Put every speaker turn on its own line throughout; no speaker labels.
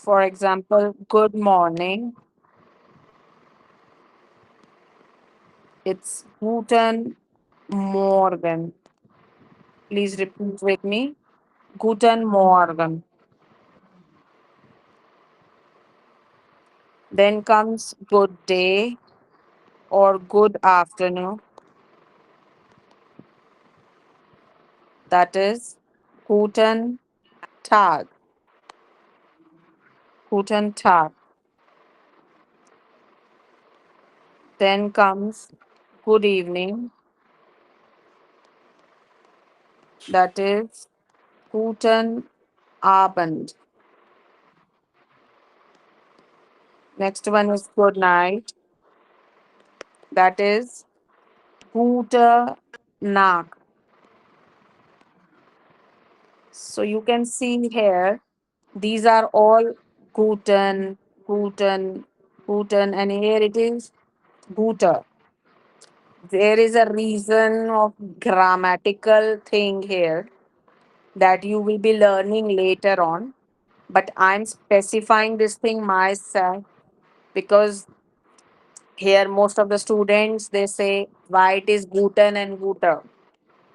For example, good morning. It's Guten Morgen. Please repeat with me. Guten Morgen. Then comes good day or good afternoon. That is Guten Tag. Guten Tag. Then comes good evening. That is Guten Abend. Next one is good night. That is Gute Nacht. So you can see here, these are all Guten, Guten, Guten, and here it is Gute. There is a reason of grammatical thing here that you will be learning later on. But I'm specifying this thing myself because here most of the students they say why it is Guten and Gute.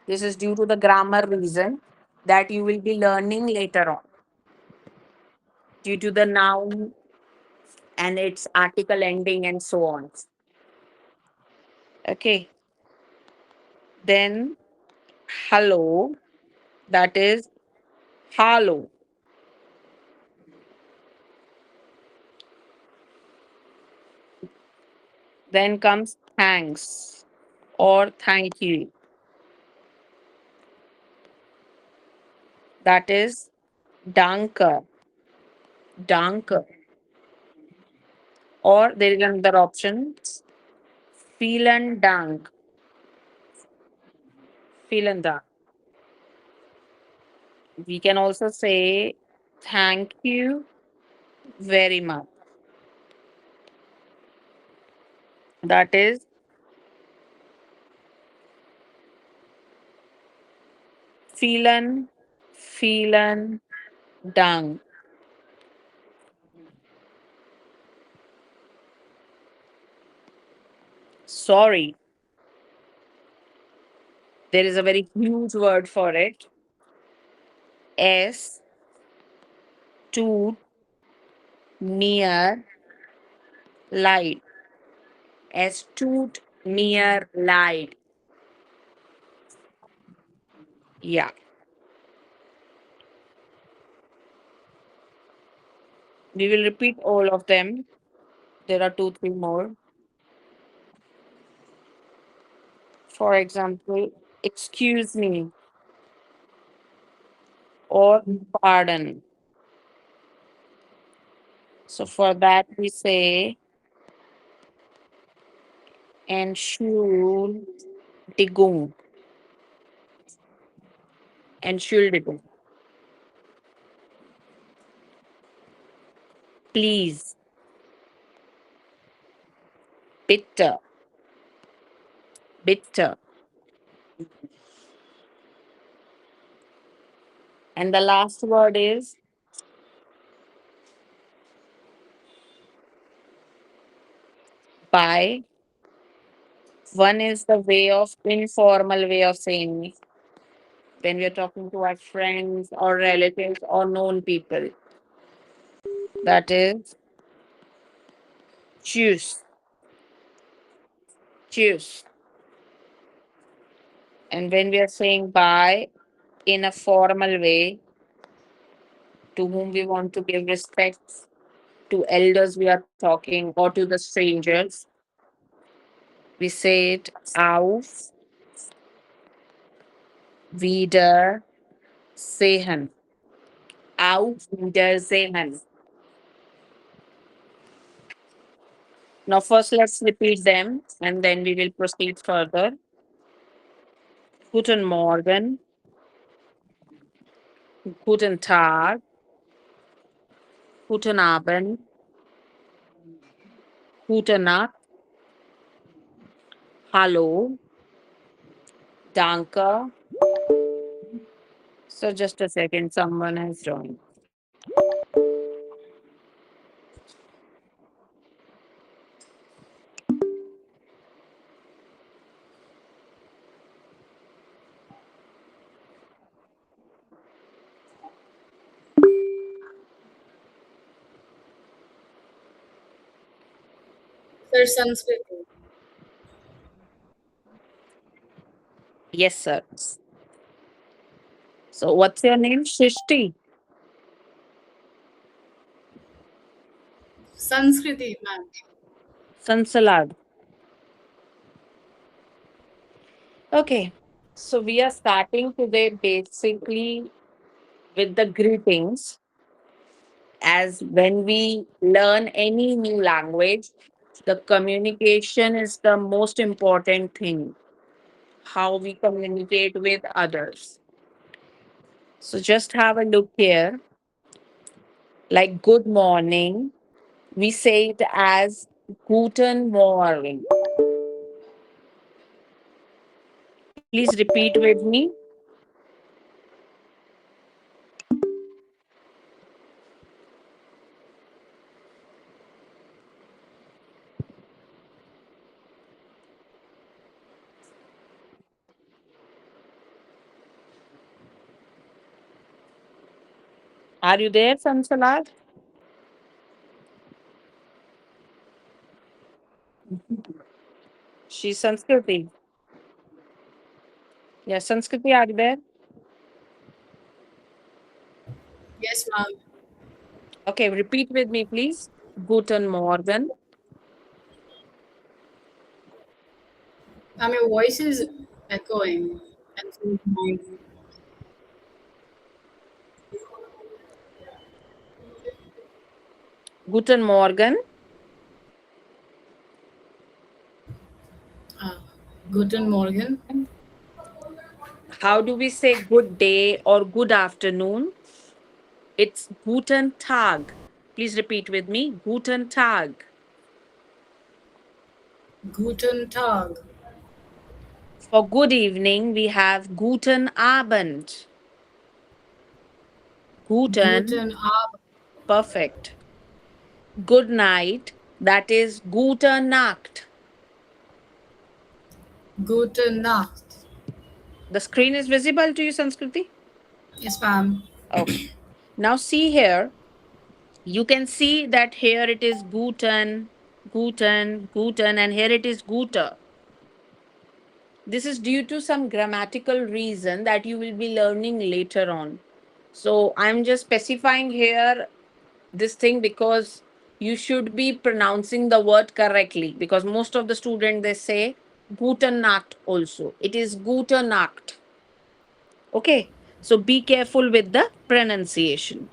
This is due to the grammar reason that you will be learning later on due to the noun and its article ending and so on. Okay. Then hello, that is hello. Then comes thanks or thank you. That is danke, danke. Or there is another option, vielen Dank, vielen Dank. We can also say thank you very much. That is vielen, vielen Dank. Sorry, there is a very huge word for it. Es tut mir leid. Es tut mir leid. Yeah. We will repeat all of them. There are two, three more. For example, excuse me or pardon. So for that we say Entschuldigung. Entschuldigung. Please. Bitte. Bitte. And the last word is by. One is the way of informal way of saying when we are talking to our friends or relatives or known people. That is choose. Choose. And when we are saying bye in a formal way to whom we want to give respect, to elders we are talking, or to the strangers, we say it auf Wiedersehen. Auf Wiedersehen. Now, first, let's repeat them and then we will proceed further. Guten Morgen, Guten Tag, Guten Abend, Gute Nacht, Hallo, Danke. So, just a second, someone has joined.
Sir, Sanskriti.
Yes, sir. So, what's your name? Shrishti.
Sanskriti, ma'am.
Sansalad. Okay. So, we are starting today basically with the greetings. As when we learn any new language, the communication is the most important thing, how we communicate with others. So just have a look here. Like good morning, we say it as Guten Morgen. Please repeat with me. Are you there, Sansalad? She's Sanskriti. Yeah, Sanskriti, are you there?
Yes, ma'am.
Okay, repeat with me, please. Guten Morgen.
Ma'am, your voice is echoing. And so is mine.
Guten Morgen.
Uh, Guten Morgen.
How do we say good day or good afternoon? It's Guten Tag. Please repeat with me. Guten Tag.
Guten Tag.
For good evening, we have Guten Abend. Guten,
Guten Abend.
perfect. Good night, that is Gute Nacht.
Gute Nacht.
The screen is visible to you, Sanskriti?
Yes, ma'am.
Okay. Now see here. You can see that here it is Guten, Guten, Guten, and here it is Gute. This is due to some grammatical reason that you will be learning later on. So I'm just specifying here this thing because you should be pronouncing the word correctly, because most of the students they say Guten Nacht also. It is Gute Nacht. Okay. So be careful with the pronunciation.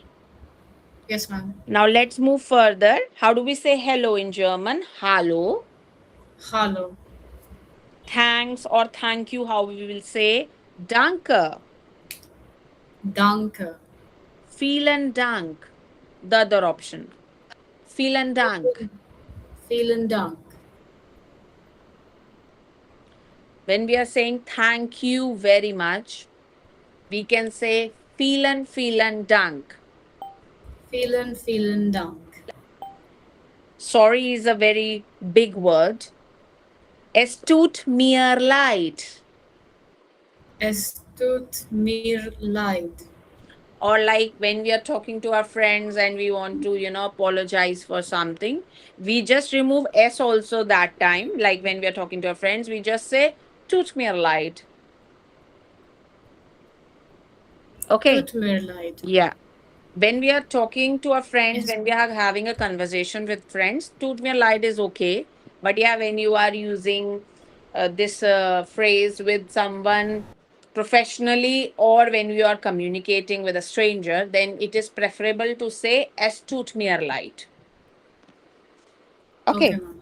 Yes, ma'am.
Now let's move further. How do we say hello in German? Hallo.
Hallo.
Thanks or thank you, how we will say Danke.
Danke.
Vielen Dank. The other option. Vielen Dank.
Vielen Dank.
When we are saying thank you very much, we can say vielen Dank.
Vielen Dank.
Sorry is a very big word. Es tut mir leid.
Es tut mir leid.
Or like when we are talking to our friends and we want to, apologize for something, we just remove S also that time. Like when we are talking to our friends, we just say tut mir leid. Okay.
Tut mir leid.
Yeah. When we are talking to our friends,
Yes.
when we are having a conversation with friends, tut mir leid is okay. But yeah, when you are using this phrase with someone professionally or when you are communicating with a stranger, then it is preferable to say es tut mir leid.
Okay,
Okay.
ma'am.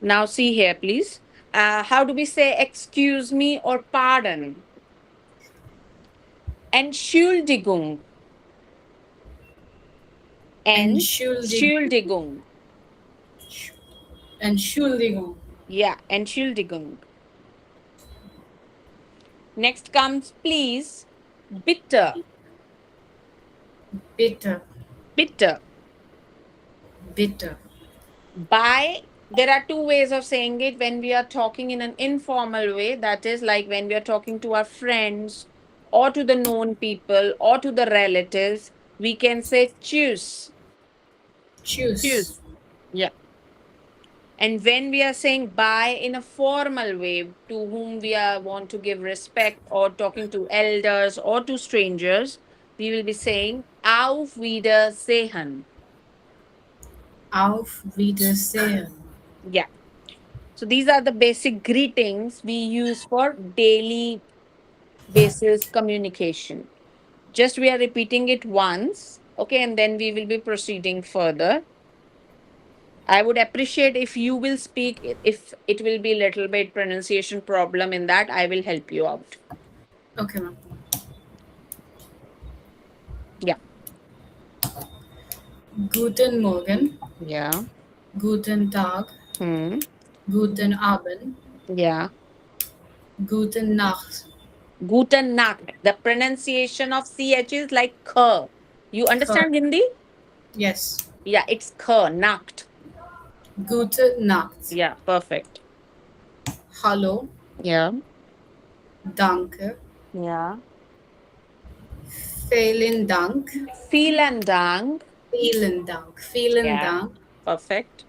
Now see here, please. How do we say excuse me or pardon? Entschuldigung.
Entschuldigung.
Entschuldigung.
Entschuldigung.
Yeah, Entschuldigung. Next comes please. Bitte.
Bitte.
Bitte.
Bitte.
By, there are two ways of saying it when we are talking in an informal way. That is like when we are talking to our friends or to the known people or to the relatives, we can say choose.
Tschüss.
Choose. Yeah. And when we are saying bye in a formal way to whom we are want to give respect or talking to elders or to strangers, we will be saying Auf Wiedersehen.
Auf Wiedersehen.
Yeah. So these are the basic greetings we use for daily basis communication. Just we are repeating it once, okay, and then we will be proceeding further. I would appreciate if you will speak. If it will be little bit pronunciation problem in that, I will help you out.
Okay, ma'am.
Yeah.
Guten Morgen,
Yeah.
Guten Tag,
Hmm.
Guten Abend,
Yeah.
Guten Nacht.
Guten Nacht. The pronunciation of ch is like k. You
K.
understand Hindi?
Yes.
Yeah, it's k. Nacht.
Gute Nacht.
Yeah. Perfect.
Hallo,
Yeah.
danke,
Yeah.
vielen Dank,
Vielen Dank.
vielen Dank, vielen
Yeah.
Dank,
Perfect.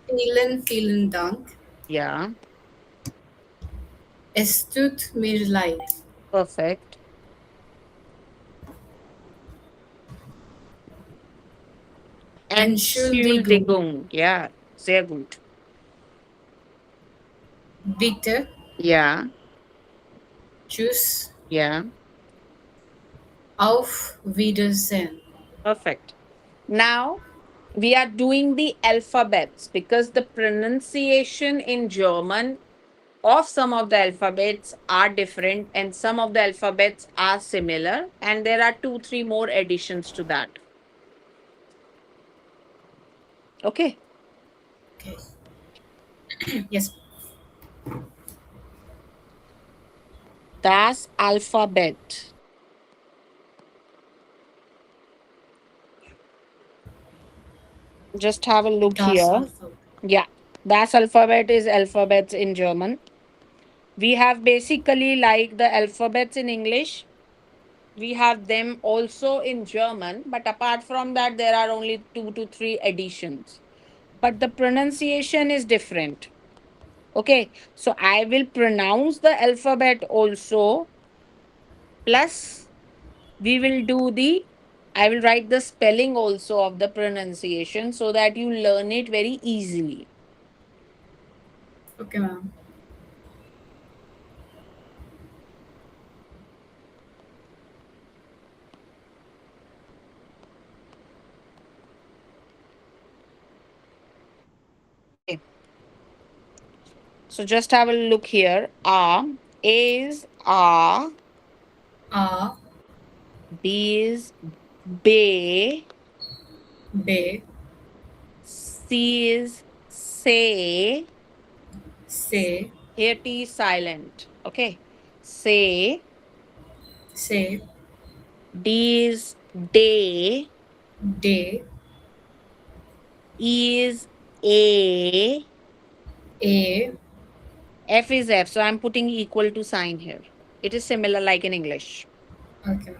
vielen Dank.
Yeah.
Es tut mir leid.
Perfect.
Entschuldigung,
Entschuldigung. Yeah. Sehr gut.
bitte,
Yeah.
tschüss,
Yeah.
auf Wiedersehen.
Perfect. Now we are doing the alphabets because the pronunciation in German of some of the alphabets are different and some of the alphabets are similar, and there are two, three more additions to that. Okay.
Okay. Yes.
Das Alphabet. Just have a look
Das
here.
Alphabet.
Yeah. Das Alphabet is alphabets in German. We have basically like the alphabets in English. We have them also in German, but apart from that, there are only two to three additions. But the pronunciation is different. Okay, so I will pronounce the alphabet also, plus we will do the I will write the spelling also of the pronunciation so that you learn it very easily.
Okay, ma'am.
Okay. So just have a look here. A is A,
A,
B is B,
B,
C is say.
C,
Here T is silent. Okay. Say.
C,
D is day.
D,
E is A.
A.
F is F. So I'm putting equal to sign here. It is similar like in English.
Okay.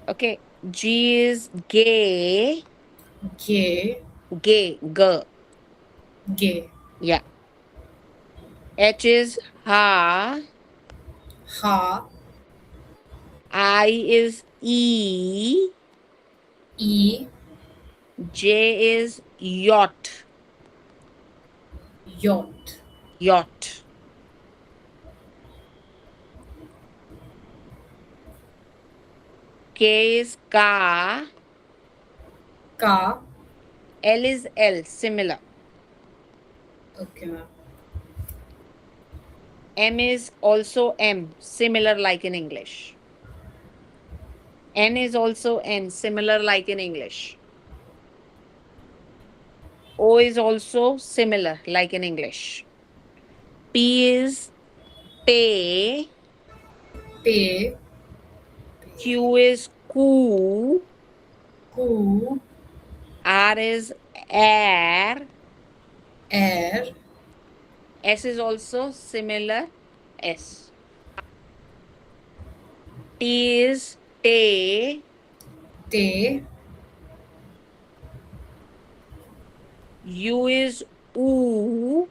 Okay. G is gay.
G,
Gay. G.
G,
Yeah. H is ha.
H,
I is E.
E,
J is yacht.
J,
Yacht. K is ka.
K.
L is L. Similar.
Okay, ma'am.
M is also M. Similar like in English. N is also N. Similar like in English. O is also similar like in English. P is pay.
P,
Q is ku.
Q,
R is air.
R,
S is also similar. S. T is tay.
T,
U is oo.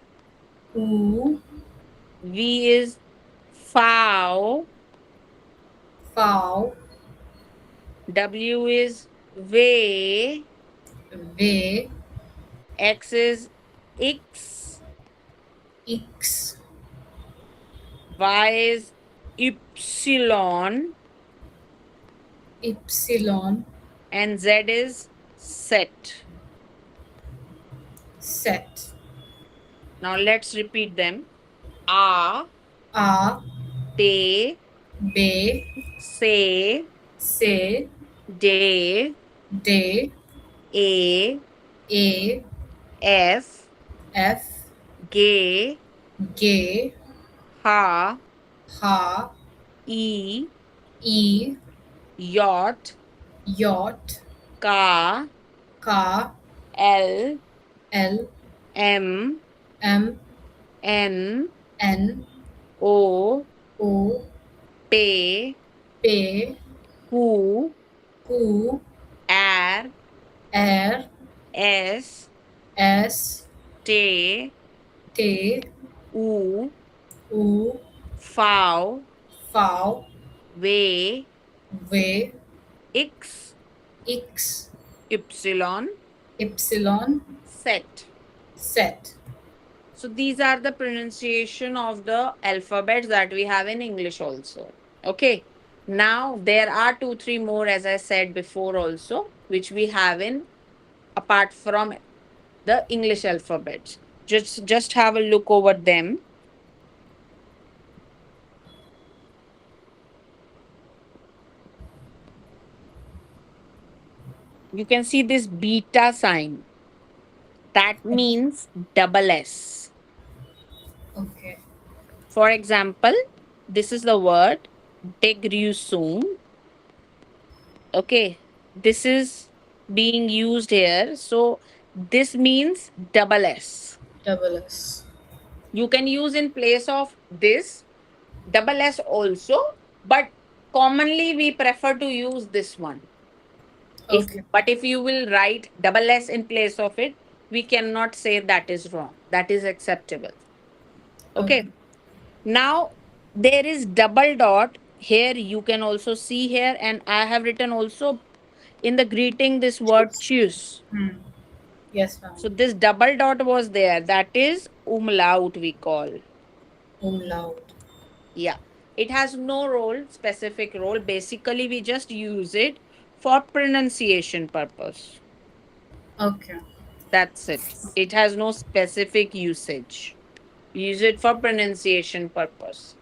oo,
V is fow.
foul,
W is way.
v,
X is X.
x,
Y is ypsilon.
epsilon,
And Z is set.
set,
Now let's repeat them. A,
a,
te,
b,
se,
c,
de,
d,
a,
a,
f,
f,
ge,
g,
ha,
ha,
e,
e,
yacht,
yacht,
ka,
car,
l,
l,
m,
m,
n,
n,
o,
o,
pe,
p,
who,
q,
air,
r,
s,
s,
te,
t,
u,
u,
fow,
foul,
way,
v,
x,
x,
ypsilon,
epsilon,
set.
set.
So these are the pronunciation of the alphabets that we have in English also. Okay. Now there are two, three more, as I said before also, which we have in apart from the English alphabets. Just have a look over them. You can see this beta sign. That means double S.
Okay.
For example, this is the word degruisum. Okay, this is being used here. So this means double S.
Double S.
You can use in place of this double S also, but commonly we prefer to use this one. If
Okay.
but if you will write double S in place of it, we cannot say that is wrong. That is acceptable.
Okay.
Okay. Now there is double dot here. You can also see here, and I have written also in the greeting this word choose.
Hmm. Yes, ma'am.
So this double dot was there. That is umlaut we call.
Umlaut.
Yeah. It has no role, specific role. Basically, we just use it for pronunciation purpose.
Okay.
That's it. It has no specific usage. Use it for pronunciation purpose.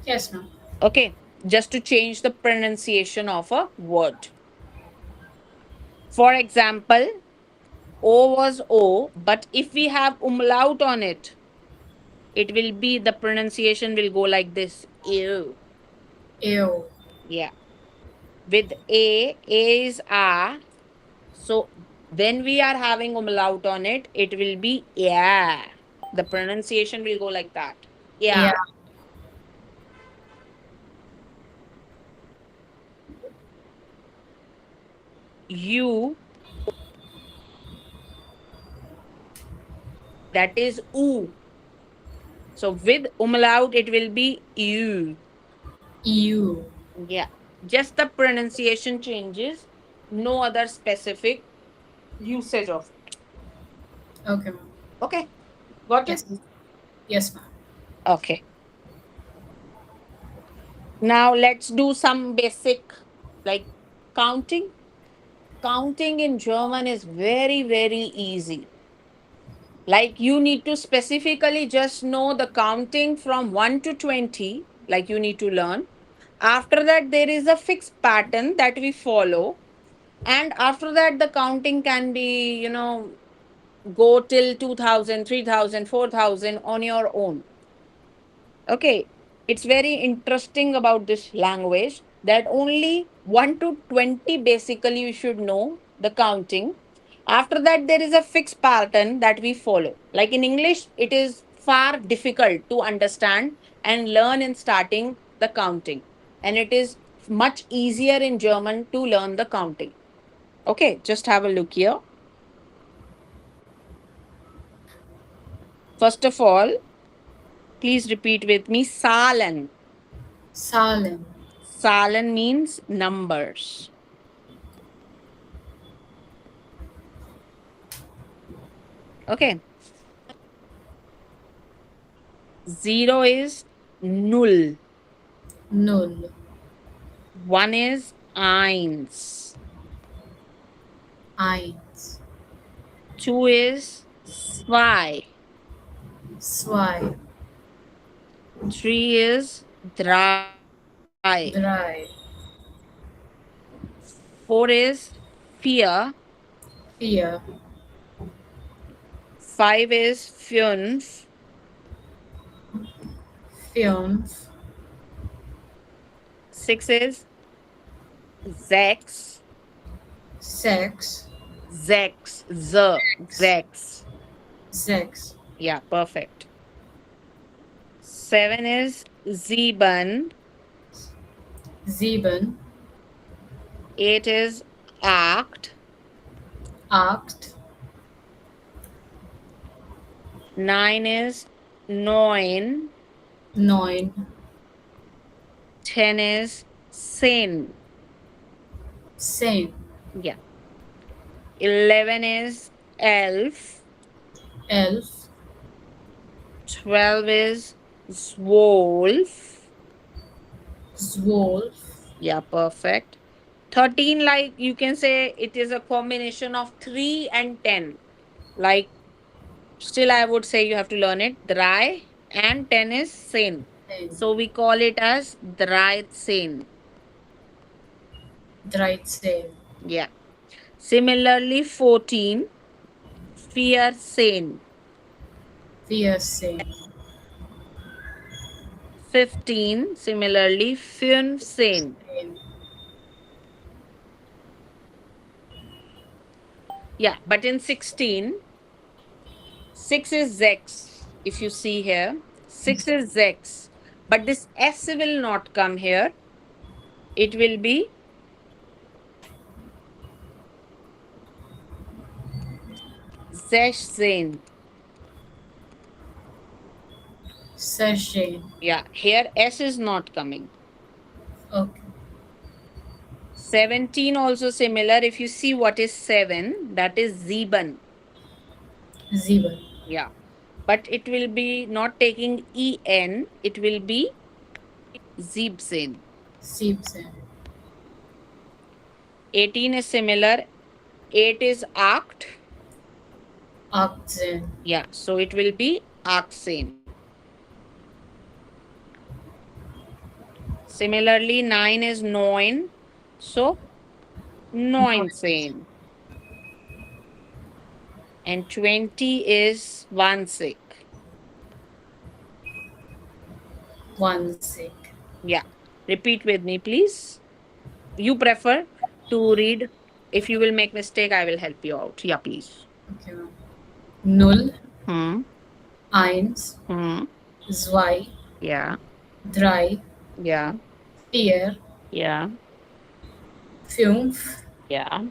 Yes, ma'am.
Okay. Just to change the pronunciation of a word. For example, O was O, but if we have umlaut on it, it will be the pronunciation will go like this. Ew.
Ew.
Yeah. With A is A. So when we are having umlaut on it, it will be yeah. The pronunciation will go like that.
Yeah.
Yeah. You, that is oo. So with umlaut, it will be you.
EU.
Yeah. Just the pronunciation changes. No other specific usage of it.
Okay, ma'am.
Okay. Got it?
Yes. Yes, ma'am.
Okay. Now let's do some basic like counting. Counting in German is very, very easy. Like you need to specifically just know the counting from 1 to 20, like you need to learn. After that, there is a fixed pattern that we follow. And after that, the counting can be, go till 2000, 3000, 4000 on your own. Okay, it's very interesting about this language that only 1 to 20 basically you should know the counting. After that, there is a fixed pattern that we follow. Like in English, it is far difficult to understand and learn in starting the counting. And it is much easier in German to learn the counting. Okay, just have a look here. First of all, please repeat with me. Salan.
Salem.
Salan means numbers. Okay. Zero is null.
Null.
One is eins.
Eins.
Two is zwei.
Zwei.
Three is drei.
Drei.
Four is vier.
Vier.
Five is fünf.
Fünf.
Six is sechs.
Sechs.
Sechs.
Sechs.
Yeah, perfect. Seven is sieben.
Sieben.
Eight is acht.
Acht.
Nine is neun.
Neun.
10 is zehn.
Zehn.
Yeah. 11 is elf.
Elf.
12 is zwölf.
Zwölf.
Yeah, perfect. 13, like you can say it is a combination of 3 and 10. Like, still I would say you have to learn it. Drei and 10 is zehn.
Zehn.
So we call it as dreizehn.
Dreizehn.
Yeah. Similarly, 14, vierzehn.
Vierzehn.
15, similarly, fünfzehn.
Zehn.
Yeah, but in 16, 6 is sechs. If you see here, 6 is sechs. But this S will not come here. It will be sechzehn.
Sechzehn.
Yeah, here S is not coming.
Okay.
17 also similar. If you see what is 7, that is sieben.
Sieben.
Yeah. But it will be not taking EN, it will be siebzehn.
Siebzehn.
18 is similar. 8 is acht.
Achtzehn.
Yeah, so it will be achtzehn. Similarly, 9 is neun. So, neunzehn. And 20 is zwanzig.
Zwanzig.
Yeah. Repeat with me, please. You prefer to read. If you will make mistake, I will help you out. Yeah, please.
Okay, ma'am. Null.
Hmm.
Eins.
Hmm.
Zwei.
Yeah.
Drei.
Yeah.
Vier.
Yeah.
Fünf.
Yeah.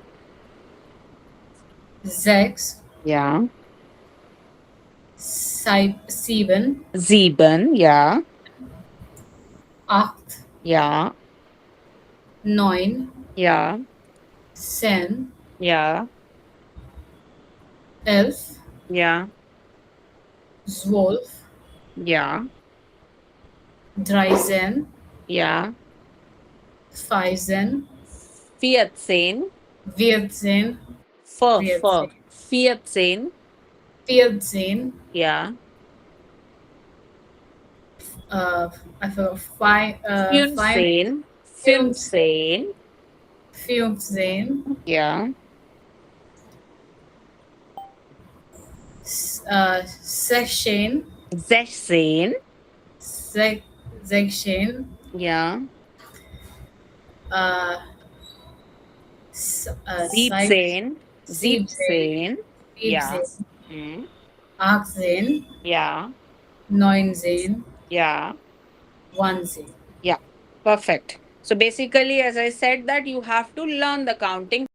Sechs.
Yeah.
Sieben.
Sieben. Yeah.
Acht.
Yeah.
Neun.
Yeah.
Zehn.
Yeah.
Elf.
Yeah.
Zwölf.
Yeah.
Dreizehn.
Yeah.
Vierzehn.
Vierzehn.
Vierzehn.
Vierzehn. Vierzehn.
Vierzehn.
Yeah.
I forgot. Five.
Fünfzehn. Fünfzehn.
Fünfzehn.
Yeah.
Sechzehn.
Sechzehn.
Sechzehn.
Yeah.
Siebzehn.
Siebzehn. Yeah.
Siebzehn.
Hmm.
Achtzehn.
Yeah.
Neunzehn.
Yeah.
Zwanzig.
Yeah. Perfect. So basically, as I said, that you have to learn the counting